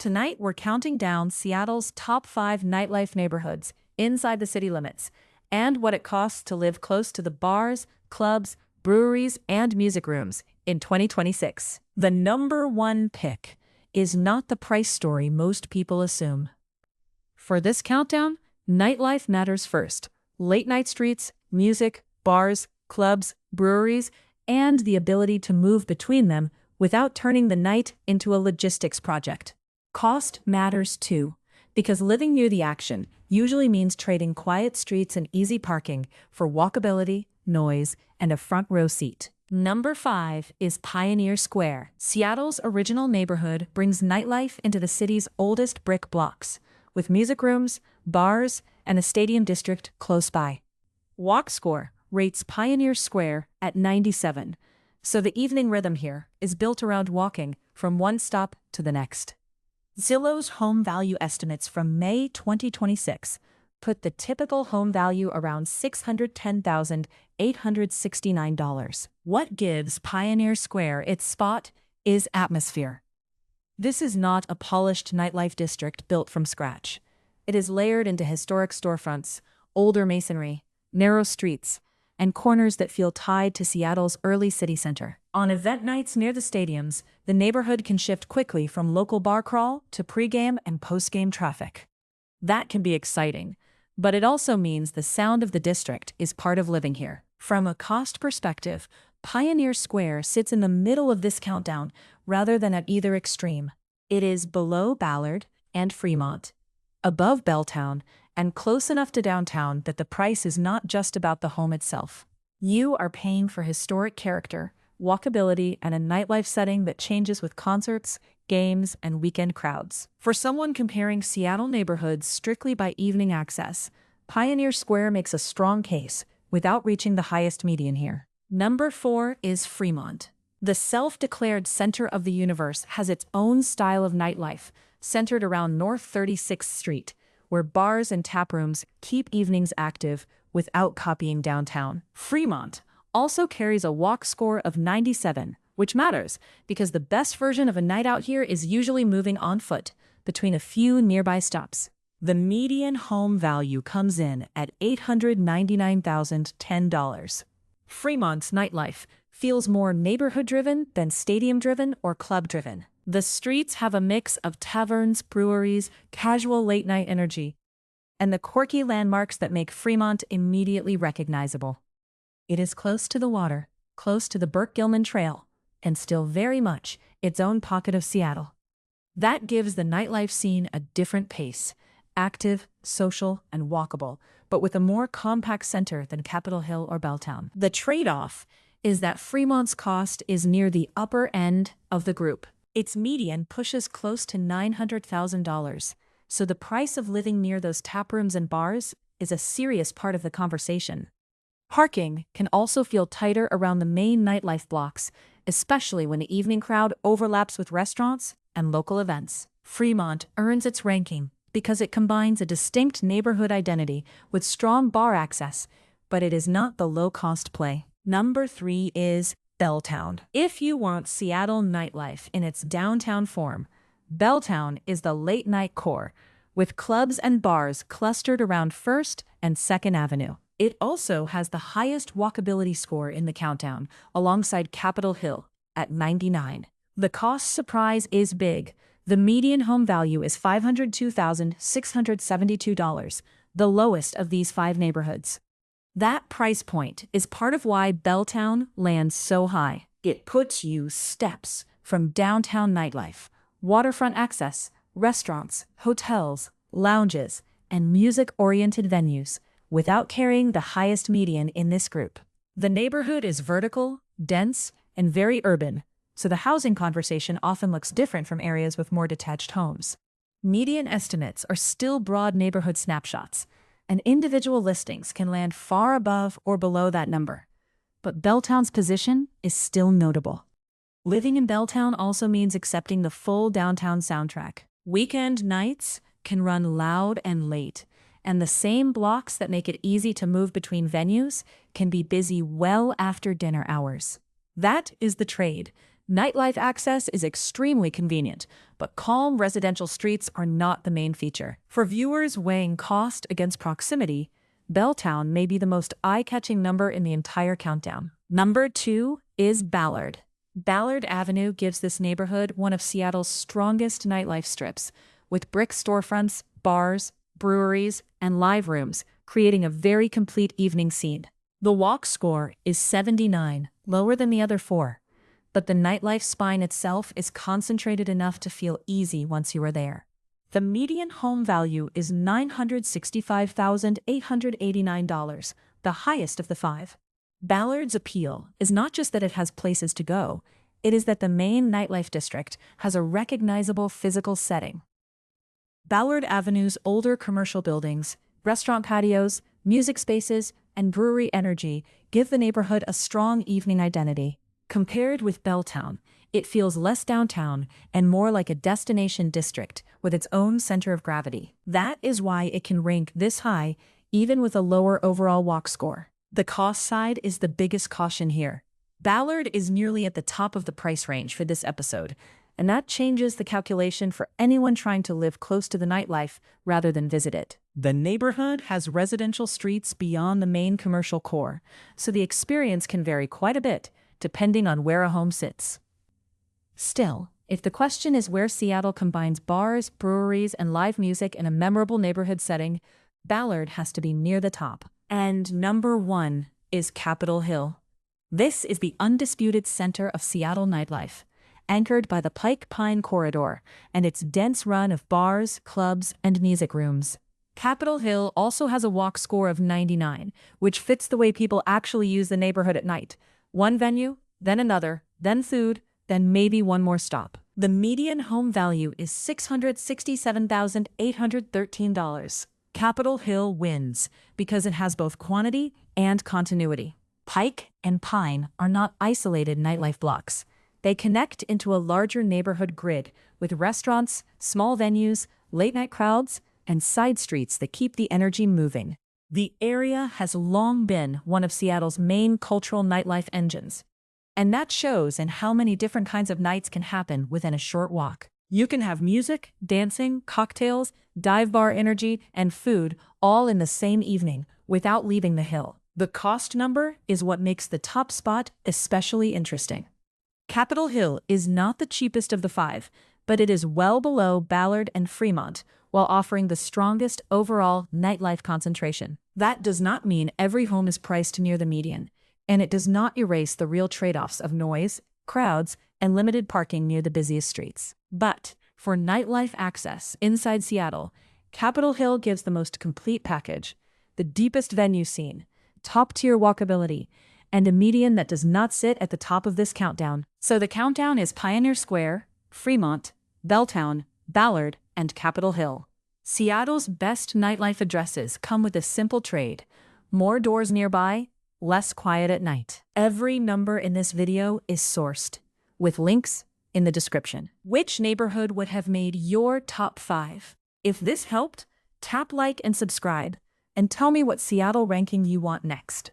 Tonight, we're counting down Seattle's top 5 nightlife neighborhoods inside the city limits and what it costs to live close to the bars, clubs, breweries, and music rooms in 2026. The number one pick is not the price story most people assume. For this countdown, nightlife matters first. Late-night streets, music, bars, clubs, breweries, and the ability to move between them without turning the night into a logistics project. Cost matters too, because living near the action usually means trading quiet streets and easy parking for walkability, noise, and a front row seat. Number 5 is Pioneer Square. Seattle's original neighborhood brings nightlife into the city's oldest brick blocks, with music rooms, bars, and a stadium district close by. WalkScore rates Pioneer Square at 97, so the evening rhythm here is built around walking from one stop to the next. Zillow's home value estimates from May 2026 put the typical home value around $610,869. What gives Pioneer Square its spot is atmosphere. This is not a polished nightlife district built from scratch. It is layered into historic storefronts, older masonry, narrow streets, and corners that feel tied to Seattle's early city center. On event nights near the stadiums, the neighborhood can shift quickly from local bar crawl to pregame and postgame traffic. That can be exciting, but it also means the sound of the district is part of living here. From a cost perspective, Pioneer Square sits in the middle of this countdown rather than at either extreme. It is below Ballard and Fremont, above Belltown, and close enough to downtown that the price is not just about the home itself. You are paying for historic character, walkability, and a nightlife setting that changes with concerts, games, and weekend crowds. For someone comparing Seattle neighborhoods strictly by evening access, Pioneer Square makes a strong case without reaching the highest median here. Number 4 is Fremont. The self-declared center of the universe has its own style of nightlife, centered around North 36th Street, where bars and taprooms keep evenings active without copying downtown. Fremont also carries a walk score of 97, which matters because the best version of a night out here is usually moving on foot between a few nearby stops. The median home value comes in at $899,010. Fremont's nightlife feels more neighborhood-driven than stadium-driven or club-driven. The streets have a mix of taverns, breweries, casual late-night energy, and the quirky landmarks that make Fremont immediately recognizable. It is close to the water, close to the Burke-Gilman Trail, and still very much its own pocket of Seattle. That gives the nightlife scene a different pace, active, social, and walkable, but with a more compact center than Capitol Hill or Belltown. The trade-off is that Fremont's cost is near the upper end of the group. Its median pushes close to $900,000, so the price of living near those taprooms and bars is a serious part of the conversation. Parking can also feel tighter around the main nightlife blocks, especially when the evening crowd overlaps with restaurants and local events. Fremont earns its ranking because it combines a distinct neighborhood identity with strong bar access, but it is not the low-cost play. Number 3 is Belltown. If you want Seattle nightlife in its downtown form, Belltown is the late-night core, with clubs and bars clustered around 1st and 2nd Avenue. It also has the highest walkability score in the countdown, alongside Capitol Hill at 99. The cost surprise is big. The median home value is $502,672, the lowest of these 5 neighborhoods. That price point is part of why Belltown lands so high. It puts you steps from downtown nightlife, waterfront access, restaurants, hotels, lounges, and music-oriented venues without carrying the highest median in this group. The neighborhood is vertical, dense, and very urban, so the housing conversation often looks different from areas with more detached homes. Median estimates are still broad neighborhood snapshots, and individual listings can land far above or below that number. But Belltown's position is still notable. Living in Belltown also means accepting the full downtown soundtrack. Weekend nights can run loud and late, and the same blocks that make it easy to move between venues can be busy well after dinner hours. That is the trade. Nightlife access is extremely convenient, but calm residential streets are not the main feature. For viewers weighing cost against proximity, Belltown may be the most eye-catching number in the entire countdown. Number 2 is Ballard. Ballard Avenue gives this neighborhood one of Seattle's strongest nightlife strips, with brick storefronts, bars, breweries, and live rooms, creating a very complete evening scene. The walk score is 79, lower than the other four, but the nightlife spine itself is concentrated enough to feel easy once you are there. The median home value is $965,889, the highest of the five. Ballard's appeal is not just that it has places to go, it is that the main nightlife district has a recognizable physical setting. Ballard Avenue's older commercial buildings, restaurant patios, music spaces, and brewery energy give the neighborhood a strong evening identity. Compared with Belltown, it feels less downtown and more like a destination district with its own center of gravity. That is why it can rank this high, even with a lower overall walk score. The cost side is the biggest caution here. Ballard is nearly at the top of the price range for this episode, and that changes the calculation for anyone trying to live close to the nightlife rather than visit it. The neighborhood has residential streets beyond the main commercial core, so the experience can vary quite a bit, depending on where a home sits. Still, if the question is where Seattle combines bars, breweries, and live music in a memorable neighborhood setting, Ballard has to be near the top. And number 1 is Capitol Hill. This is the undisputed center of Seattle nightlife, anchored by the Pike Pine corridor and its dense run of bars, clubs, and music rooms. Capitol Hill also has a walk score of 99, which fits the way people actually use the neighborhood at night. One venue, then another, then food, then maybe one more stop. The median home value is $667,813. Capitol Hill wins because it has both quantity and continuity. Pike and Pine are not isolated nightlife blocks. They connect into a larger neighborhood grid with restaurants, small venues, late-night crowds, and side streets that keep the energy moving. The area has long been one of Seattle's main cultural nightlife engines. And that shows in how many different kinds of nights can happen within a short walk. You can have music, dancing, cocktails, dive bar energy, and food all in the same evening without leaving the hill. The cost number is what makes the top spot especially interesting. Capitol Hill is not the cheapest of the five, but it is well below Ballard and Fremont, while offering the strongest overall nightlife concentration. That does not mean every home is priced near the median, and it does not erase the real trade-offs of noise, crowds, and limited parking near the busiest streets. But for nightlife access inside Seattle, Capitol Hill gives the most complete package: the deepest venue scene, top-tier walkability, and a median that does not sit at the top of this countdown. So the countdown is Pioneer Square, Fremont, Belltown, Ballard, and Capitol Hill. Seattle's best nightlife addresses come with a simple trade: more doors nearby, less quiet at night. Every number in this video is sourced, with links in the description. Which neighborhood would have made your top 5? If this helped, tap like and subscribe, and tell me what Seattle ranking you want next.